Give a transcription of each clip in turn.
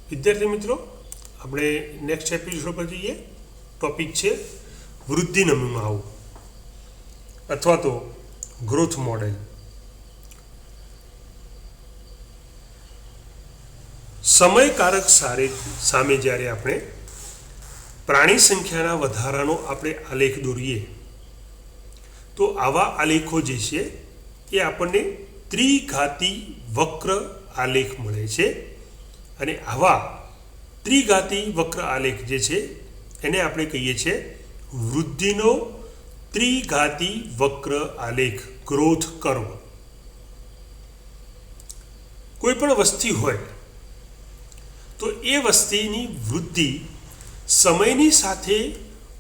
વિદ્યાર્થી મિત્રો, આપણે નેક્સ્ટ એપિસોડ પર જઈએ. ટોપિક છે વૃદ્ધિ નમૂનાઓ અથવા તો ગ્રોથ મોડેલ. સમયકારક સામે જ્યારે આપણે પ્રાણી સંખ્યાના વધારાનો આપણે આલેખ દોરીએ તો આવા આલેખો જે છે એ આપણને ત્રિઘાતી વક્ર આલેખ મળે છે. અને આવા ત્રિઘાતી વક્ર આલેખ જે છે એને આપણે કહીએ છીએ વૃદ્ધિનો ત્રિઘાતી વક્ર આલેખ, ગ્રોથ કર્વ. કોઈ પણ વસ્તી હોય તો એ વસ્તીની વૃદ્ધિ સમયની સાથે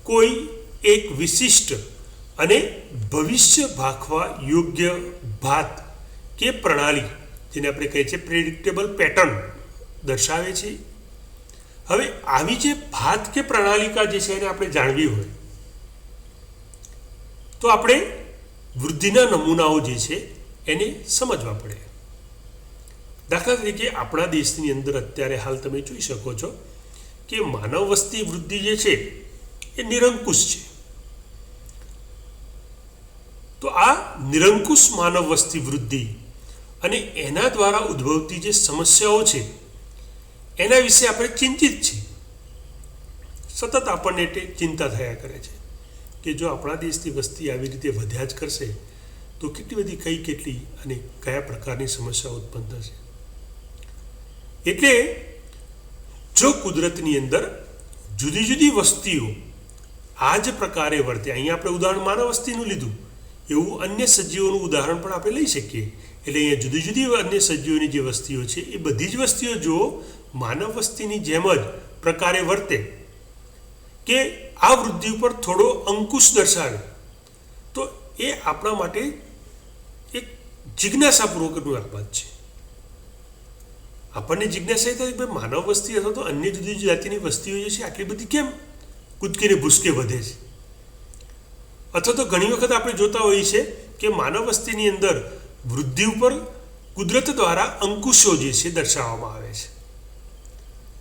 કોઈ એક વિશિષ્ટ અને ભવિષ્ય ભાખવા યોગ્ય ભાત કે પ્રણાલી, જેને આપણે કહીએ છીએ પ્રેડિક્ટેબલ પેટર્ન, દર્શાવે છે. હવે આવી જે ભાત કે પ્રણાલિકા જે છે એને આપણે જાણવી હોય તો આપણે વૃદ્ધિના નમૂનાઓ જે છે એને સમજવા પડે. દાખલા તરીકે આપણા દેશની અંદર અત્યારે હાલ તમે જોઈ શકો છો કે માનવ વસ્તી વૃદ્ધિ જે છે એ નિરંકુશ છે. તો આ નિરંકુશ માનવ વસ્તી વૃદ્ધિ અને એના દ્વારા ઉદ્ભવતી જે સમસ્યાઓ છે એના વિશે આપણે ચિંતિત છીએ. સતત આપણને ચિંતા થયા કરે છે કે જો આપણા દેશની વસ્તી આવી રીતે વધ્યા જ કરશે તો કેટલી બધી કેટલી અને કયા પ્રકારની સમસ્યાઓ ઉત્પન્ન થશે. એટલે જો કુદરતની અંદર જુદી જુદી વસ્તીઓ આ જ પ્રકારે વર્તે, અહીંયા આપણે ઉદાહરણ માનવ વસ્તીનું લીધું, એવું અન્ય સજીવોનું ઉદાહરણ પણ આપણે લઈ શકીએ. એટલે અહીંયા જુદી જુદી અન્ય સજીવોની જે વસ્તીઓ છે એ બધી જ વસ્તીઓ જો માનવ વસ્તીની જેમ જ પ્રકારે વર્તે કે આ વૃદ્ધિ ઉપર થોડો અંકુશ દર્શાવે તો એ આપણા માટે એક જિજ્ઞાસાપૂર્વકનું બાબત છે. આપણને જિજ્ઞાસા એ થાય કે માનવ વસ્તી અથવા તો અન્ય જુદી જુદી જાતિની વસ્તીઓ જે છે આટલી બધી કેમ કૂદકીને ભૂસકે વધે છે. અથવા તો ઘણી વખત આપણે જોતા હોઈએ છીએ કે માનવ વસ્તીની અંદર વૃદ્ધિ ઉપર કુદરત દ્વારા અંકુશો જે છે દર્શાવવામાં આવે છે.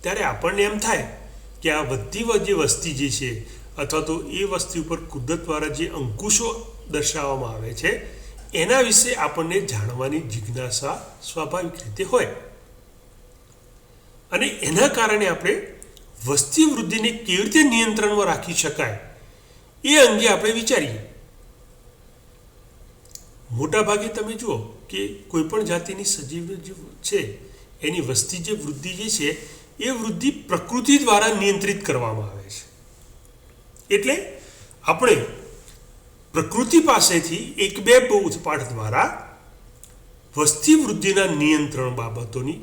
ત્યારે આપણને એમ થાય કે આ વધતી જે વસ્તી જે છે અથવા તો એ વસ્તી ઉપર કુદરત દ્વારા જે અંકુશો દર્શાવવામાં આવે છે એના વિશે આપણને જાણવાની જિજ્ઞાસા સ્વાભાવિક રીતે હોય. અને એના કારણે આપણે વસ્તી વૃદ્ધિને કેવી રીતે નિયંત્રણમાં રાખી શકાય એ અંગે આપણે વિચારીએ. મોટાભાગે તમે જુઓ કે કોઈ પણ જાતિની સજીવ છે એની વસ્તી જે વૃદ્ધિ જે છે એ વૃદ્ધિ પ્રકૃતિ દ્વારા નિયંત્રિત કરવામાં આવે છે. એટલે આપણે પ્રકૃતિ પાસેથી એક બે પાઠ દ્વારા વસ્તી વૃદ્ધિના નિયંત્રણ બાબતોની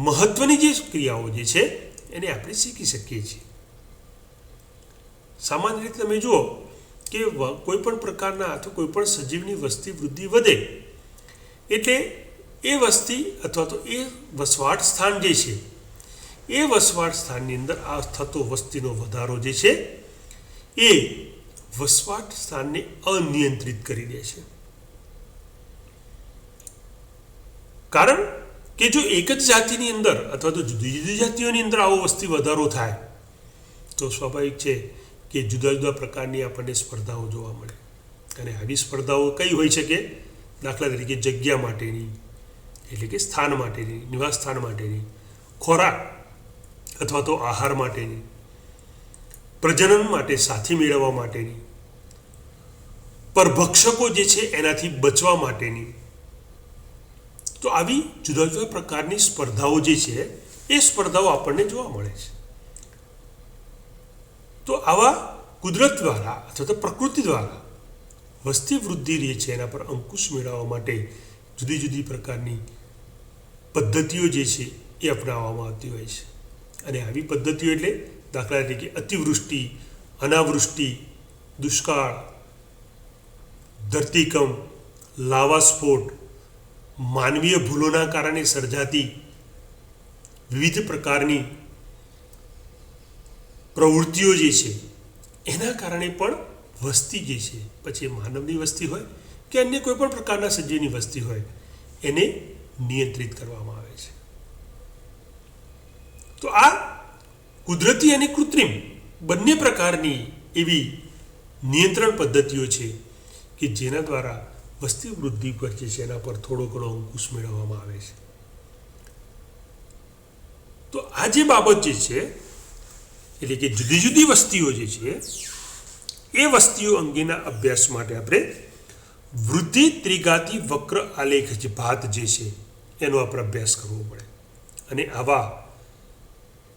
મહત્વની જે ક્રિયાઓ જે છે એને આપણે શીખી શકીએ છીએ. સામાન્ય રીતે તમે જુઓ કે કોઈ પણ પ્રકારના અથવા કોઈ પણ સજીવની વસ્તી વૃદ્ધિ વધે એટલે એ વસ્તી અથવા તો એ વસવાટ સ્થાન જે છે એ વસવાટ સ્થાનની અંદર આ થતો વસ્તીનો વધારો જે છે એ વસવાટ સ્થાનને અનિયંત્રિત કરી દે છે. કારણ કે જો એક જ જાતિની અંદર અથવા તો જુદી જુદી જાતિઓની અંદર આવો વસ્તી વધારો થાય તો સ્વાભાવિક છે કે જુદા જુદા પ્રકારની આપણને સ્પર્ધાઓ જોવા મળે. અને આવી સ્પર્ધાઓ કઈ હોઈ શકે? દાખલા તરીકે જગ્યા માટેની, એટલે કે સ્થાન માટેની, નિવાસ સ્થાન માટેની, ખોરાક અથવા તો આહાર માટેની, પ્રજનન માટે સાથી મેળવવા માટેની, પરભક્ષકો જે છે એનાથી બચવા માટેની. તો આવી જુદા જુદા પ્રકારની સ્પર્ધાઓ જે છે એ સ્પર્ધાઓ આપણને જોવા મળે છે. તો આવા કુદરત દ્વારા અથવા તો પ્રકૃતિ દ્વારા વસ્તી વૃદ્ધિ રહે છે એના પર અંકુશ મેળવવા માટે જુદી જુદી પ્રકારની પદ્ધતિઓ જે છે એ અપનાવવામાં આવતી હોય છે. અને આવી પદ્ધતિઓ એટલે દાખલા તરીકે અતિવૃષ્ટિ, અનાવૃષ્ટિ, દુષ્કાળ, ધરતીકંપ, લાવા સ્ફોટ, માનવીય ભૂલોના કારણે સર્જાતી વિવિધ પ્રકારની પ્રવૃત્તિઓ જે છે એના કારણે પણ વસ્તી જે છે, પછી માનવની વસ્તી હોય કે અન્ય કોઈ પણ પ્રકારના સજીવની વસ્તી હોય, એને નિયંત્રિત કરવામાં આવે છે. તો આ કુદરતી અને કૃત્રિમ બંને પ્રકારની એવી નિયંત્રણ પદ્ધતિઓ છે કે જેના દ્વારા વસ્તી વૃદ્ધિ પર જે છે એના પર થોડો ઘણો અંકુશ મેળવવામાં આવે છે. તો આ જે બાબત જે છે એટલે કે જુદી જુદી વસ્તીઓ જે છે એ વસ્તીઓ અંગેના અભ્યાસ માટે આપણે વૃદ્ધિ ત્રિઘાતી વક્ર આલેખ જે ભાત જે છે એનો આપણે અભ્યાસ કરવો પડે. અને આવા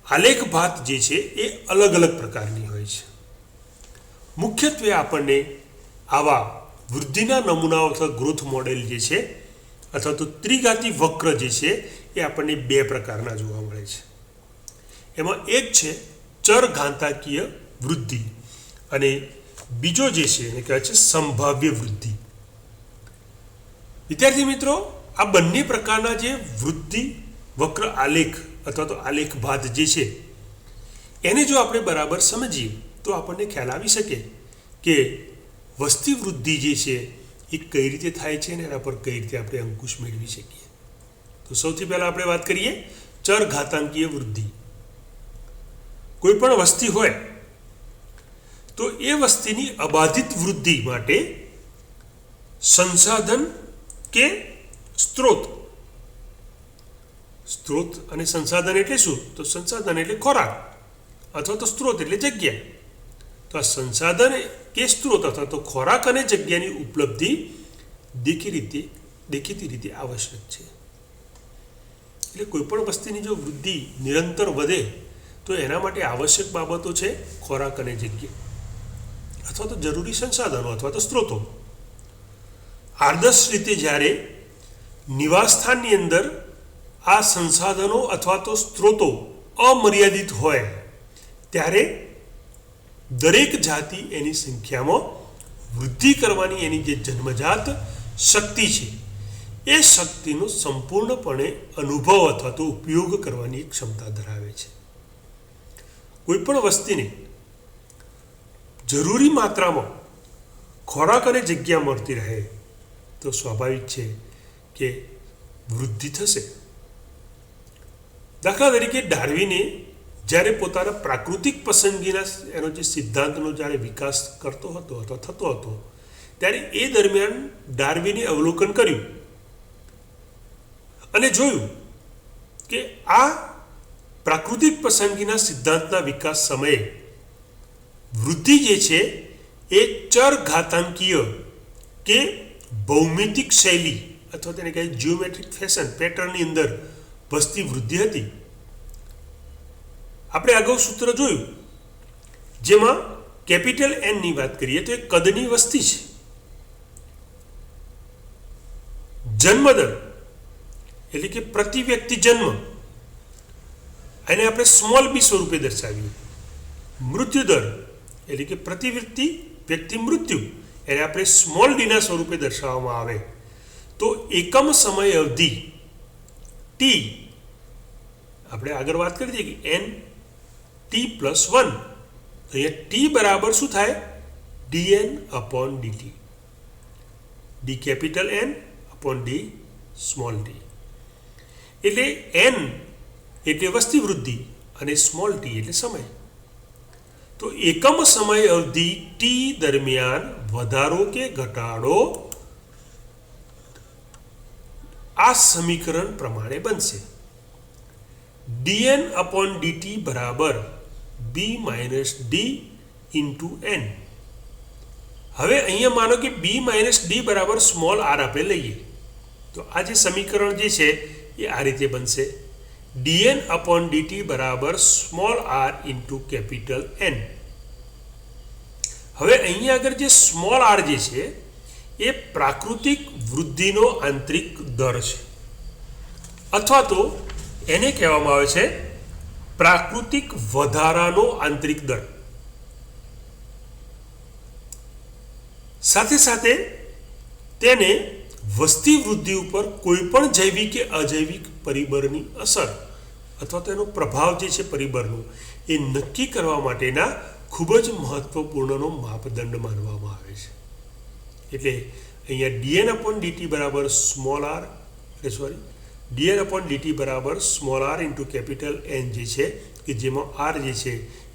આલેખ ભાત જે છે એ અલગ અલગ પ્રકારની હોય છે. મુખ્યત્વે આપણને આવા વૃદ્ધિના નમૂનાઓ અથવા ગ્રોથ મોડેલ જે છે અથવા તો ત્રિઘાતી વક્ર જે છે એ આપણને બે પ્રકારના જોવા મળે છે. એમાં એક છે ચરઘાતાંકીય વૃદ્ધિ અને બીજો જે છે એને કહેવાય છે સંભાવ્ય વૃદ્ધિ. વિદ્યાર્થી મિત્રો, આ બંને પ્રકારના જે વૃદ્ધિ વક્ર આલેખ અથવા તો આલેખ ભાત જે છે એને જો આપણે બરાબર સમજીએ તો આપણને ખ્યાલ આવી શકે કે વસ્તી વૃદ્ધિ જે છે એ કઈ રીતે થાય છે અને એના પર કઈ રીતે આપણે અંકુશ મેળવી શકીએ. તો સૌથી પહેલાં આપણે વાત કરીએ ચરઘાતાંકીય વૃદ્ધિ. કોઈ પણ વસ્તી હોય તો એ વસ્તીની અબાધિત વૃદ્ધિ માટે સંસાધન કે સ્ત્રોત અને સંસાધન એટલે શું? તો સંસાધન એટલે ખોરાક અથવા તો સ્ત્રોત એટલે જગ્યા. તો આ સંસાધન કે સ્ત્રોત અથવા તો ખોરાક અને જગ્યાની ઉપલબ્ધિ દેખીતી રીતે આવશ્યક છે. એટલે કોઈ પણ વસ્તીની જો વૃદ્ધિ નિરંતર વધે તો એના માટે આવશ્યક બાબતો છે ખોરાક અને જગ્યા અથવા તો જરૂરી સંસાધનો અથવા તો સ્ત્રોતો. આદર્શ રીતે જ્યારે નિવાસસ્થાનની અંદર આ સંસાધનો અથવા તો સ્ત્રોતો અમર્યાદિત હોય ત્યારે દરેક જાતિ એની સંખ્યામાં વૃદ્ધિ કરવાની એની જે જન્મજાત શક્તિ છે એ શક્તિનો સંપૂર્ણપણે અનુભવ અથવા તો ઉપયોગ કરવાની એક ક્ષમતા ધરાવે છે. કોઈ પણ વસ્તીને જરૂરી માત્રામાં ખોરાક અને જગ્યા મળતી રહે તો સ્વાભાવિક છે કે વૃદ્ધિ થશે. દાખલા તરીકે ડાર્વિને જ્યારે પોતાના પ્રાકૃતિક પસંદગીના એનો જે સિદ્ધાંતનો જ્યારે વિકાસ કરતો હતો અથવા થતો હતો ત્યારે એ દરમિયાન ડાર્વિને અવલોકન કર્યું અને જોયું કે આ પ્રાકૃતિક પસંદગીના સિદ્ધાંતના વિકાસ સમયે વૃદ્ધિ જે છે એ ચરઘાતાંકીય કે ભૌમિતિક શૈલી અથવા તેને કહે જીઓમેટ્રિક ફેશન પેટર્નની અંદર વસ્તી વૃદ્ધિ હતી. આપણે અગાઉ સૂત્ર જોયું જેમાં કેપિટલ એન ની વાત કરીએ તો એ કદની વસ્તી છે. જન્મદર એટલે કે પ્રતિ વ્યક્તિ જન્મ એને આપણે સ્મોલ બી સ્વરૂપે દર્શાવીએ. મૃત્યુદર એટલે કે પ્રતિ વ્યક્તિ મૃત્યુ એને આપણે સ્મોલ ડીના સ્વરૂપે દર્શાવવામાં આવે તો એકમ સમય અવધિ ટી આપણે આગળ વાત કરી દઈએ કે એન ટી પ્લસ 1 અહીંયા ટી બરાબર શું થાય? dn upon dt. d capital N upon d small d. એટલે n એટલે વસ્તી વૃદ્ધિ અને સ્મોલ t એટલે સમય. તો એકમ સમય અવધિ t દરમિયાન વધારો કે ઘટાડો આ સમીકરણ પ્રમાણે બનશે. dn upon dt બરાબર b minus D into n. હવે અહીંયા માનો કે b માઇનસ ડી બરાબર સ્મોલ r આપણે લઈએ તો આ જે સમીકરણ જે છે એ આ રીતે બનશે. dn upon dt બરાબર small r into capital N. હવે અહીંયા આગળ જે સ્મોલ r જે છે એ પ્રાકૃતિક વૃદ્ધિનો આંતરિક દર છે અથવા તો એને કહેવામાં આવે છે પ્રાકૃતિક વધારાનો આંતરિક દર. સાથે સાથે તેને વસ્તી વૃદ્ધિ ઉપર કોઈ પણ જૈવિક કે અજૈવિક પરિબળની અસર અથવા તો એનો પ્રભાવ જે છે પરિબળનો એ નક્કી કરવા માટેના ખૂબ જ મહત્વપૂર્ણનો માપદંડ માનવામાં આવે છે. એટલે અહીંયા dn upon dt બરાબર small r dn upon dt બરાબર small R into capital N જે છે કે જેમાં આર જે છે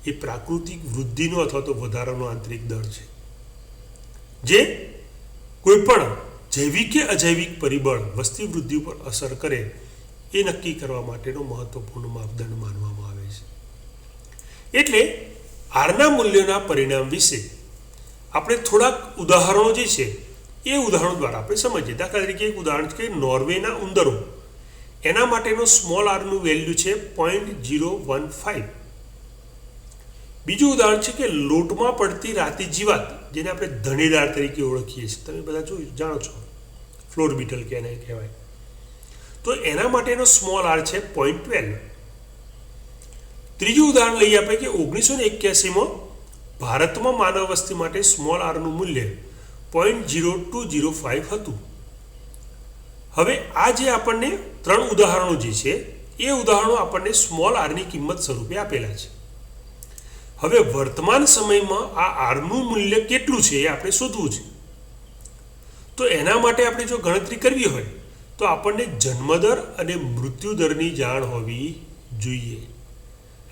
એ પ્રાકૃતિક વૃદ્ધિનો અથવા તો વધારાનો આંતરિક દર છે, જે કોઈપણ જૈવિક કે અજૈવિક પરિબળ વસ્તી વૃદ્ધિ ઉપર અસર કરે એ નક્કી કરવા માટેનો મહત્વપૂર્ણ માપદંડ માનવામાં આવે છે. એટલે આરના મૂલ્યોના પરિણામ વિશે આપણે થોડાક ઉદાહરણો જે છે એ ઉદાહરણો દ્વારા આપણે સમજીએ. દાખલા તરીકે એક ઉદાહરણ છે કે નોર્વેના ઉંદરો, એના માટેનો સ્મોલ આરનું વેલ્યુ છે 0.015. બીજું ઉદાહરણ છે કે લોટમાં પડતી રાતી જીવાત, જેને આપણે ધણીદાર તરીકે ઓળખીએ છીએ, તમે બધા જાણો છો, ફ્લોર બીટલ કે એને કહેવાય, તો એના માટેનો સ્મોલ આર છે 0.12. ત્રીજું ઉદાહરણ લઈએ આપણે કે 1981માં ભારતમાં માનવ વસ્તી માટે સ્મોલ આરનું મૂલ્ય 0.0205 હતું. હવે આ જે આપણને 3 ઉદાહરણો જે છે એ ઉદાહરણો આપણને સ્મોલ આરની કિંમત સ્વરૂપે આપેલા છે. હવે વર્તમાન સમયમાં આ આરનું મૂલ્ય કેટલું છે એ આપણે શોધવું છે. તો એના માટે આપણે જો ગણતરી કરવી હોય તો આપણને જન્મદર અને મૃત્યુદરની જાણ હોવી જોઈએ.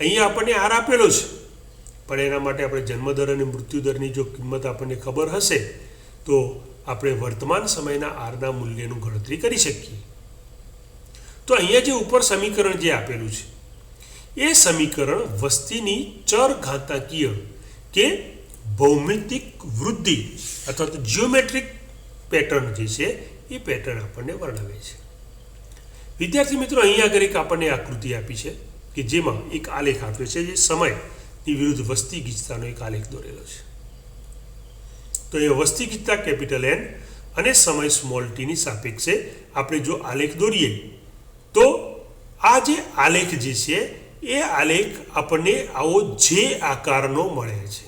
અહીંયા આપણને આર આપેલો છે, પણ એના માટે આપણે જન્મદર અને મૃત્યુદરની જો કિંમત આપણને ખબર હશે તો આપણે વર્તમાન સમયના આરના મૂલ્યનું ગણતરી કરી શકીએ. તો અહીંયા જે ઉપર સમીકરણ જે આપેલું છે એ સમીકરણ વસ્તીની ચરઘાતાંકીય કે ભૌમિતિક વૃદ્ધિ અથવા તો જીઓમેટ્રિક પેટર્ન જે છે એ પેટર્ન આપણને વર્ણવે છે. વિદ્યાર્થી મિત્રો, અહીંયા આગળ એક આપણને આકૃતિ આપી છે કે જેમાં એક આલેખ આપ્યો છે, જે સમયની વિરુદ્ધ વસ્તી ગીચતાનો એક આલેખ દોરેલો છે. તો એ વસ્તી ગીચતા કેપિટલ એન અને સમય સ્મોલ ટીની સાપેક્ષે આપણે જો આલેખ દોરીએ તો આ જે આલેખ જે છે એ આલેખ આપણને આવો જે આકારનો મળે છે.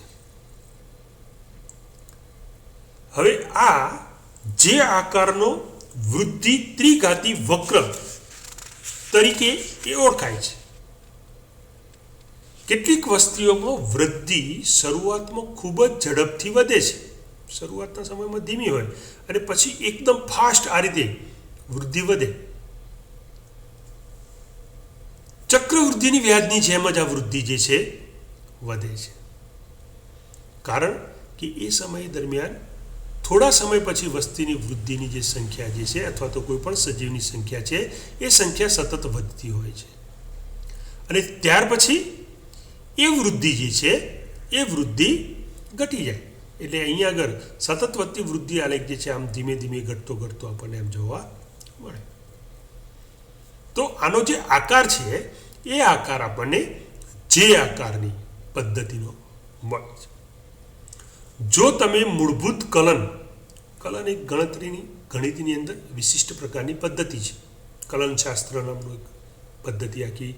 હવે આ જે આકારનો વૃદ્ધિ ત્રિઘાતી વક્ર તરીકે એ ઓળખાય છે. કેટલીક વસ્તીઓમાં વૃદ્ધિ શરૂઆતમાં ખૂબ જ ઝડપથી વધે છે, શરૂઆતના સમયમાં ધીમી હોય અને પછી એકદમ ફાસ્ટ આ રીતે વૃદ્ધિ વધે. ચક્રવૃદ્ધિની વ્યાજની જેમ જ આ વૃદ્ધિ જે છે વધે છે, કારણ કે એ સમય દરમિયાન થોડા સમય પછી વસ્તીની વૃદ્ધિની જે સંખ્યા જે છે અથવા તો કોઈ પણ સજીવની સંખ્યા છે એ સંખ્યા સતત વધતી હોય છે, અને ત્યાર પછી એ વૃદ્ધિ જે છે એ વૃદ્ધિ ઘટી જાય. એટલે અહીંયા આગળ સતત વધતી વૃદ્ધિ આલેખ જે છે આમ ધીમે ધીમે ઘટતો ઘટતો આપણને એમ જોવા મળે. તો આનો જે આકાર છે એ આકાર આપણને જે આકારની પદ્ધતિનો મળે છે. જો તમે મૂળભૂત કલન એક ગણિતની અંદર વિશિષ્ટ પ્રકારની પદ્ધતિ છે, કલનશાસ્ત્ર નામનું એક પદ્ધતિ આખી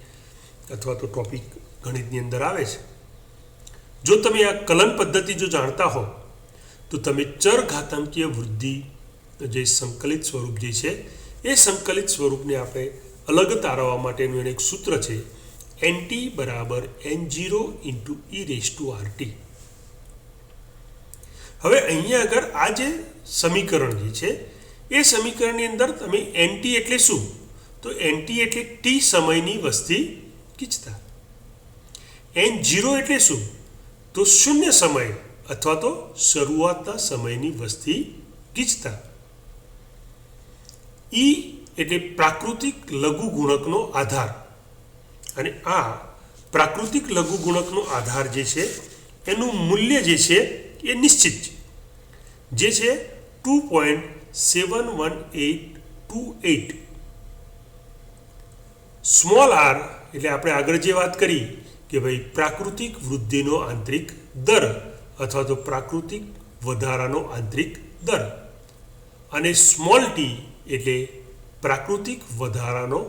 અથવા તો ટોપિક ગણિતની અંદર આવે છે. જો તમે આ કલન પદ્ધતિ જો જાણતા હો તો તમે ચરઘાતાંકીય વૃદ્ધિ જે સંકલિત સ્વરૂપ જે છે એ સંકલિત સ્વરૂપને આપણે અલગ તારવવા માટેનું એને એક સૂત્ર છે, NT બરાબર N0 ઇન્ટુ e⁻RT. હવે અહીંયા આગળ આ જે સમીકરણ જે છે એ સમીકરણની અંદર તમે NT એટલે શું, તો NT એટલે T સમયની વસ્તી ગીચતા. N0 એટલે શું, તો શૂન્ય સમય અથવા તો શરૂઆતના સમયની વસ્તી ગીચતા. E એટલે પ્રાકૃતિક લઘુગુણકનો આધાર, અને આ પ્રાકૃતિક લઘુગુણકનો આધાર જે છે એનું મૂલ્ય જે છે એ નિશ્ચિત છે, જે છે 2.71828. સ્મોલ આર એટલે આપણે આગળ જે વાત કરી કે ભાઈ પ્રાકૃતિક વૃદ્ધિનો આંતરિક દર અથવા તો પ્રાકૃતિક વધારાનો આંતરિક દર, અને સ્મોલ ટી એટલે પ્રાકૃતિક વધારાનો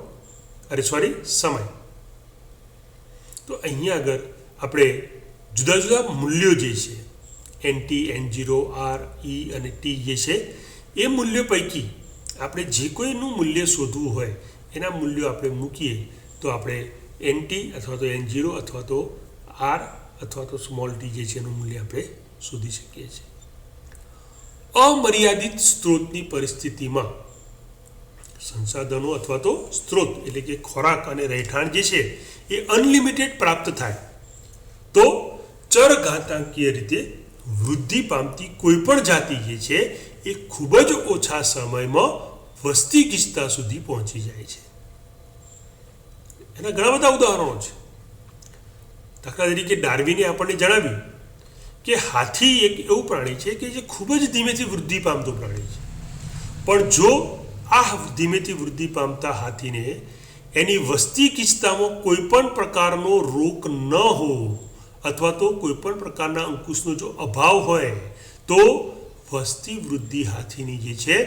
સમય. તો અહીંયા આગળ આપણે જુદા જુદા મૂલ્યો જે છે NT, N0, R, E અને T જે છે એ મૂલ્યો પૈકી આપણે જે કોઈનું મૂલ્ય શોધવું હોય એના મૂલ્યો આપણે મૂકીએ તો આપણે NT અથવા તો N0 અથવા તો R અથવા તો સ્મોલ ટી જે છે એનું મૂલ્ય આપણે શોધી શકીએ છીએ. અમર્યાદિત સ્ત્રોતની પરિસ્થિતિમાં સંસાધનો અથવા તો સ્ત્રોત એટલે કે ખોરાક અને રહેઠાણ જે છે એ અનલિમિટેડ પ્રાપ્ત થાય તો ચરઘાતાંકીય રીતે વૃદ્ધિ પામતી કોઈ પણ જાતિ જે છે એ ખૂબ જ ઓછા સમયમાં વસ્તી ગીચતા સુધી પહોંચી જાય છે. એના ઘણા બધા ઉદાહરણો છે. દાખલા તરીકે ડાર્વિને આપણને જણાવ્યું કે હાથી એક એવું પ્રાણી છે કે જે ખૂબ જ ધીમેથી વૃદ્ધિ પામતું પ્રાણી છે, પણ જો આ ધીમેથી વૃદ્ધિ પામતા હાથીને એની વસ્તી ગીચતામાં કોઈ પણ પ્રકારનો રોક ન હોય અથવા તો કોઈ પણ પ્રકારના અંકુશનો જો અભાવ હોય તો વસ્તી વૃદ્ધિ હાથીની જે છે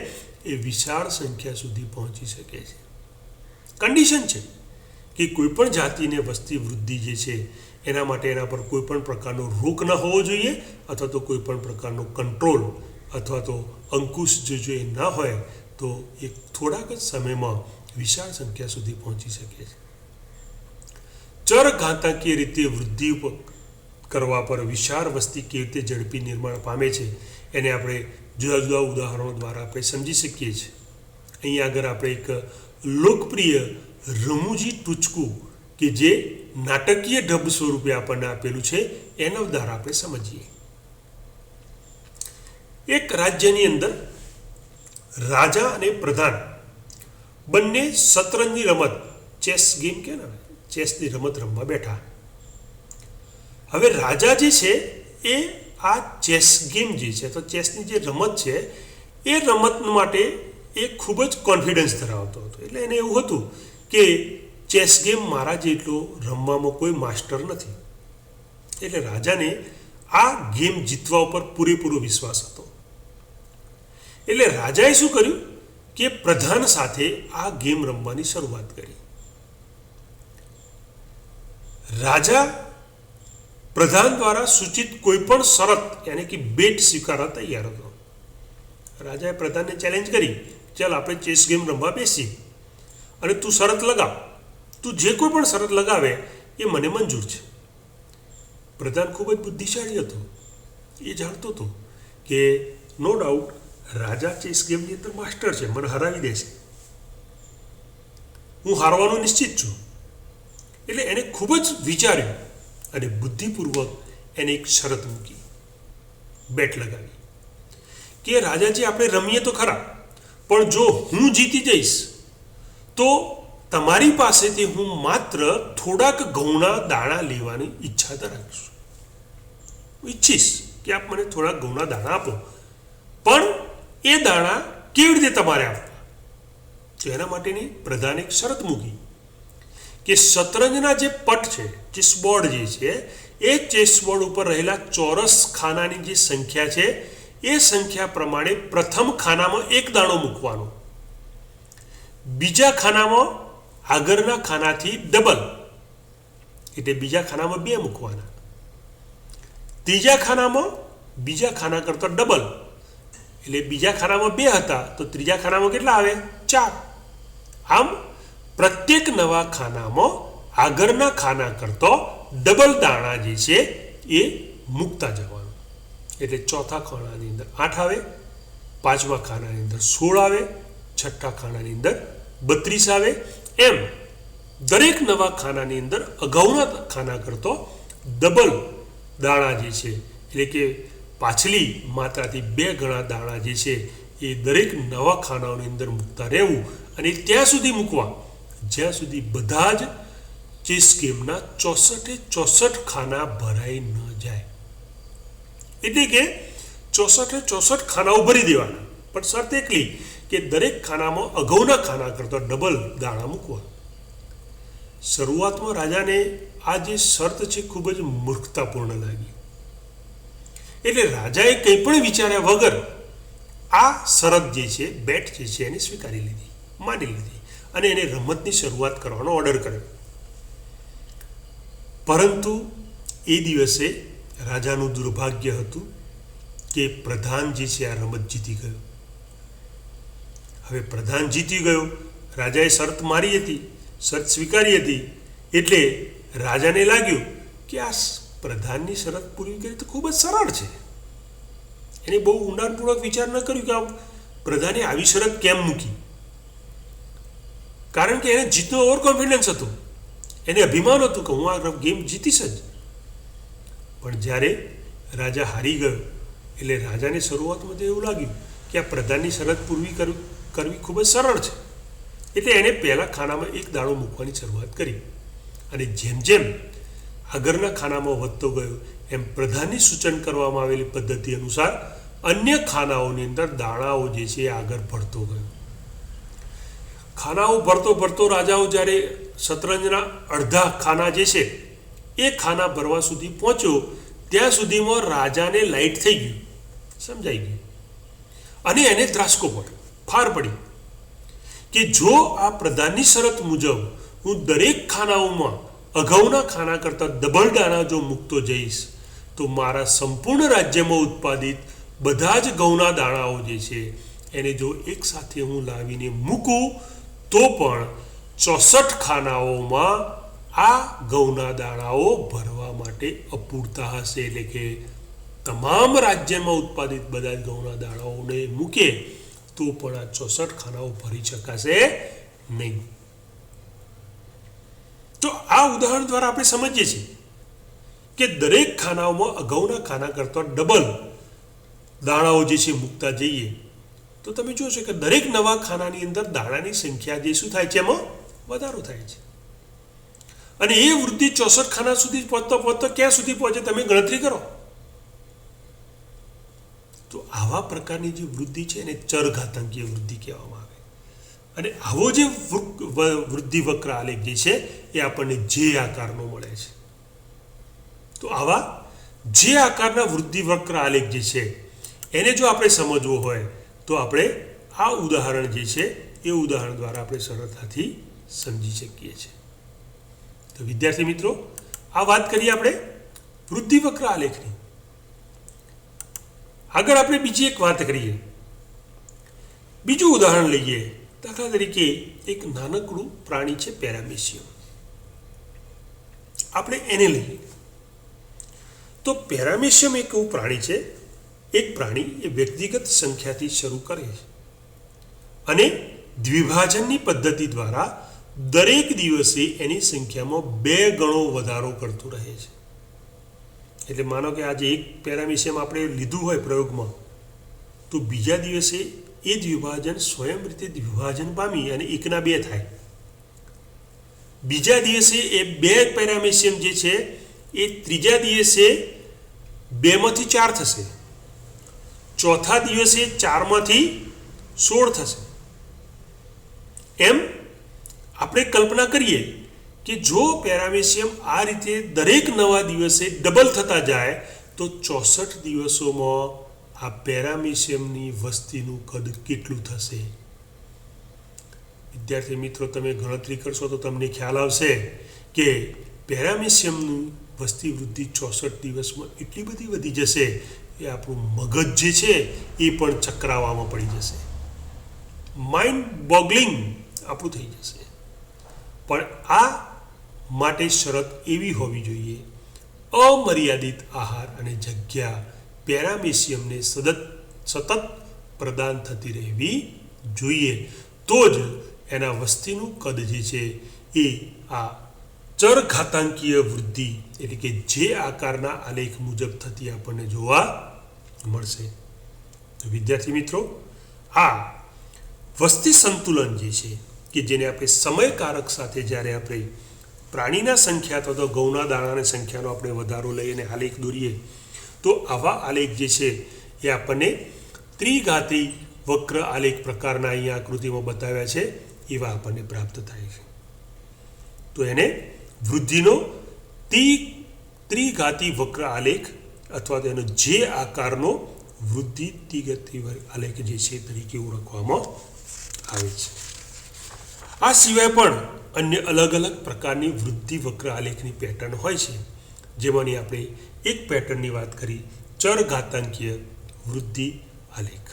એ વિશાળ સંખ્યા સુધી પહોંચી શકે છે. કન્ડિશન છે કે કોઈ પણ જાતિને વસ્તી વૃદ્ધિ જે છે એના માટે એના પર કોઈ પણ પ્રકારનો રોક ન હોવો જોઈએ અથવા તો કોઈ પણ પ્રકારનો કંટ્રોલ અથવા તો અંકુશ જો એ ના હોય તો એ થોડાક જ સમયમાં વિશાળ સંખ્યા સુધી પહોંચી શકે છે. ચરઘાતાંકીય રીતે વૃદ્ધિ કરવા પર વિશાળ વસ્તી કેવી રીતે ઝડપી નિર્માણ પામે છે એને આપણે જુદા જુદા ઉદાહરણો દ્વારા આપણે સમજી શકીએ છીએ. અહીં આગળ આપણે એક લોકપ્રિય રમૂજી ટૂચકું કે જે નાટકીય ઢબ સ્વરૂપે આપણને આપેલું છે એના દ્વારા આપણે સમજીએ. એક રાજ્યની અંદર રાજા અને પ્રધાન બંને શતરંજની રમત ચેસ ગેમ કે ને ચેસની રમત રમવા બેઠા. હવે રાજા જે છે એ આ ચેસ ગેમ જે છે તો ચેસની જે રમત છે એ રમત માટે એ ખૂબ જ કોન્ફિડન્સ ધરાવતો હતો. એટલે એને એવું હતું કે ચેસ ગેમ મારા જેટલો રમવામાં કોઈ માસ્ટર નથી. એટલે રાજાને આ ગેમ જીતવા ઉપર પૂરેપૂરો વિશ્વાસ હતો. એટલે રાજાએ શું કર્યું કે પ્રધાન સાથે આ ગેમ રમવાની શરૂઆત કરી. રાજા પ્રધાન દ્વારા સૂચિત કોઈ પણ શરત યાની કે બેટ સ્વીકારવા તૈયાર હતો. રાજાએ પ્રધાનને ચેલેન્જ કરી, ચાલ આપણે ચેસ ગેમ રમવા બેસીએ અને તું શરત લગાવ, તું જે કોઈ પણ શરત લગાવે એ મને મંજૂર છે. પ્રધાન ખૂબ જ બુદ્ધિશાળી હતો. એ જાણતો હતો કે નો ડાઉટ રાજા ચેસ ગેમની અંદર માસ્ટર છે, મને હરાવી દેશે, હું હારવાનું નિશ્ચિત છું. એટલે એને ખૂબ જ વિચાર્યું અને બુદ્ધિપૂર્વક એને એક શરત મૂકી, બેટ લગાવી કે રાજાજી આપણે રમીએ તો ખરા, પણ જો હું જીતી જઈશ તો તમારી પાસેથી હું માત્ર થોડાક ઘઉંના દાણા લેવાની ઈચ્છા ધરાવીશ. ઈચ્છીશ કે આપ મને થોડાક ઘઉંના દાણા આપો, પણ એ દાણા કેવી રીતે તમારે આપવા? તો એના માટેની પ્રધાને એક શરત મૂકી કે શતરંજના જે પટ છે, ચેસબોર્ડ જે છે, એ ચેસબોર્ડ ઉપર રહેલા ચોરસ ખાનાની જે સંખ્યા છે એ સંખ્યા પ્રમાણે પ્રથમ ખાનામાં એક દાણો મૂકવાનો, બીજા ખાનામાં આગળના ખાનાથી ડબલ એટલે બીજા ખાનામાં 2 મૂકવાના, ત્રીજા ખાનામાં બીજા ખાના કરતાં ડબલ એટલે બીજા ખાનામાં 2 હતા તો ત્રીજા ખાનામાં કેટલા આવે? 4. આમ પ્રત્યેક નવા ખાનામાં આગળના ખાના કરતાં ડબલ દાણા જે છે એ મૂકતા જવાનું. એટલે ચોથા ખાનાની અંદર 8 આવે, પાંચમા ખાનાની અંદર 16 આવે, છઠ્ઠા ખાનાની અંદર 32 આવે. એમ દરેક નવા ખાનાની અંદર અગાઉના ખાના કરતો ડબલ દાણા જે છે એટલે કે પાછલી માત્રાથી 2 ગણા દાણા જે છે એ દરેક નવા ખાનાઓની અંદર મૂકતા રહેવું અને ત્યાં સુધી મૂકવા જ્યાં સુધી બધા જ ચેસ ગેમના 64 ખાના ભરાઈ ન જાય. એટલે કે 64 ખાનાઓ ભરી દેવાના, પણ શરત એટલી કે દરેક ખાનામાં અગાઉના ખાના કરતાં ડબલ દાણા મૂકવા. શરૂઆતમાં રાજાને આ જે શરત છે ખૂબ જ મૂર્ખતાપૂર્ણ લાગી. એટલે રાજાએ કંઈ પણ વિચાર્યા વગર આ શરત જે છે, બેટ જે છે એને સ્વીકારી લીધી, માની લીધી અને એને રમતની શરૂઆત કરવાનો ઓર્ડર કર્યો. પરંતુ એ દિવસે રાજાનું દુર્ભાગ્ય હતું કે પ્રધાન જે છે આ રમત જીતી ગયો. હવે પ્રધાન જીતી ગયો, રાજાએ શરત મારી હતી, શરત સ્વીકારી હતી, એટલે રાજાને લાગ્યું કે આ પ્રધાનની શરત પૂરી કરી તો ખૂબ જ સરળ છે. એને બહુ ઊંડાણપૂર્વક વિચાર ન કર્યું કે આ પ્રધાને આવી શરત કેમ મૂકી. કારણ કે એને જીતનો ઓવર કોન્ફિડન્સ હતું, એને અભિમાન હતું કે હું આ ગેમ જીતીશ જ. પણ જ્યારે રાજા હારી ગયો એટલે રાજાને શરૂઆતમાં તો એવું લાગ્યું કે આ પ્રધાનની શરત પૂરી કરવી ખૂબ જ સરળ છે. એટલે એણે પહેલાં ખાનામાં એક દાણો મૂકવાની શરૂઆત કરી, અને જેમ જેમ આગળના ખાનામાં વધતો ગયો એમ પ્રધાનની સૂચન કરવામાં આવેલી પદ્ધતિ અનુસાર અન્ય ખાનાઓની અંદર દાણાઓ જે છે એ આગળ ભરતો ગયો. ખાનાઓ ભરતો રાજાઓ જ્યારે શતરંજના અડધા ખાના જે છે એ ખાના ભરવા સુધી પહોંચ્યો ત્યાં સુધીમાં રાજાને લાઇટ થઈ ગયું, સમજાઈ ગયું, અને એને ત્રાસકો પડ્યો, ફાર પડી કે જો આ પ્રધાનની શરત મુજબ હું દરેક ખાનાઓમાં અગાઉના ખાના કરતાં ડબલ દાણા જો મૂકતો જઈશ તો મારા સંપૂર્ણ રાજ્યમાં ઉત્પાદિત બધા જ ઘઉંના દાણાઓ જે છે એને જો એક સાથે હું લાવીને મૂકું તો પણ 64 ખાનાઓમાં આ ઘઉંના દાણાઓ ભરવા માટે અપૂરતા હશે. એટલે કે તમામ રાજ્યમાં ઉત્પાદિત બધા જ ઘઉંના દાણાઓને મૂકે તો પણ આ 64 ખાનાઓ ભરી શકાશે નહીં. તો આ ઉદાહરણ દ્વારા આપણે સમજીએ છીએ કે દરેક ખાનાઓમાં અગાઉના ખાના કરતાં ડબલ દાણાઓ જે છે મૂકતા જઈએ તો તમે જોશો કે દરેક નવા ખાનાની અંદર દાણાની સંખ્યા જે શું થાય છે એમાં વધારો થાય છે, અને એ વૃદ્ધિ 64 ખાના સુધી પહોંચતા ક્યાં સુધી પહોંચે તમે ગણતરી કરો. તો આવા પ્રકારની જે વૃદ્ધિ છે એને ચરઘાતાંકીય વૃદ્ધિ કહેવામાં આવે. અને આવો જે વૃદ્ધિ વક્ર આલેખ જે છે એ આપણને જે આકારનો મળે છે. તો આવા જે આકારના વૃદ્ધિ વક્ર આલેખ જે છે એને જો આપણે સમજવો હોય તો આપણે આ ઉદાહરણ જે છે એ ઉદાહરણ દ્વારા આપણે સરળતાથી સમજી શકીએ છીએ. તો વિદ્યાર્થી મિત્રો, આ વાત કરીએ આપણે વૃદ્ધિ વક્ર આલેખની. આગળ આપણે બીજી એક વાત કરીએ, બીજું ઉદાહરણ લઈએ. દાખલા તરીકે એક નાનકડું પ્રાણી છે પેરામેસિયમ, આપણે એને લઈએ. તો પેરામેસિયમ એક એવું પ્રાણી છે, એક પ્રાણી એ વ્યક્તિગત સંખ્યાથી શરૂ કરે છે અને દ્વિભાજનની પદ્ધતિ દ્વારા દરેક દિવસે એની સંખ્યામાં 2 ગણો વધારો કરતું રહે છે. એટલે માનો કે આજે એક પેરામેસિયમ આપણે લીધું હોય પ્રયોગમાં, તો બીજા દિવસે એ દ્વિભાજન સ્વયં રીતે દ્વિભાજન પામી અને 1 ના 2 થાય. બીજા દિવસે એ 2 પેરામેસિયમ જે છે એ ત્રીજા દિવસે 2 માંથી 4 થશે, ચોથા દિવસે 4 માંથી 16 થશે. એમ આપણે કલ્પના કરીએ કે જો પેરામેસિયમ આ રીતે દરેક નવા દિવસે ડબલ થતા જાય તો 64 દિવસોમાં આ પેરામેસિયમની વસ્તીનું કદ કેટલું થશે? વિદ્યાર્થી મિત્રો, તમે ગણતરી કરશો તો તમને ખ્યાલ આવશે કે પેરામેસિયમની વસ્તી વૃદ્ધિ 64 દિવસમાં એટલી બધી વધી જશે કે આપણું મગજ જે છે એ પણ ચક્રાવામાં પડી જશે, માઇન્ડ બોગલિંગ આપણું થઈ જશે. પણ આ માટે શરત એવી હોવી જોઈએ, અમર્યાદિત આહાર અને જગ્યા પેરામેસિયમને સતત પ્રદાન થતી રહેવી જોઈએ, તો જ એના વસ્તીનું કદ જે છે એ આ ચરઘાતાંકીય વૃદ્ધિ એટલે કે જે આકારના આલેખ મુજબ થતી આપણને જોવા મળશે. તો વિદ્યાર્થી મિત્રો, આ વસ્તી સંતુલન જે છે કે જેને આપણે સમયકારક સાથે જ્યારે આપણે પ્રાણીના સંખ્યા અથવા તો ઘઉંના દાણાની સંખ્યાનો આપણે વધારો લઈને આલેખ દોરીએ તો આવા આલેખ જે છે એ આપણને ત્રિઘાતી વક્ર આલેખ પ્રકારના અહીંયા આકૃતિમાં બતાવ્યા છે એવા આપણને પ્રાપ્ત થાય છે. તો એને વૃદ્ધિનો ત્રિઘાતી વક્ર આલેખ અથવા તો એનો જે આકારનો વૃદ્ધિ ત્રિઘાતી આલેખ જે છે તરીકે ઓળખવામાં આવે છે. આ સિવાય પણ અન્ય અલગ અલગ પ્રકારની વૃદ્ધિ વક્ર આલેખની પેટર્ન હોય છે, જેમાંની આપણે એક પેટર્નની વાત કરી, ચરઘાતાંકીય વૃદ્ધિ આલેખ.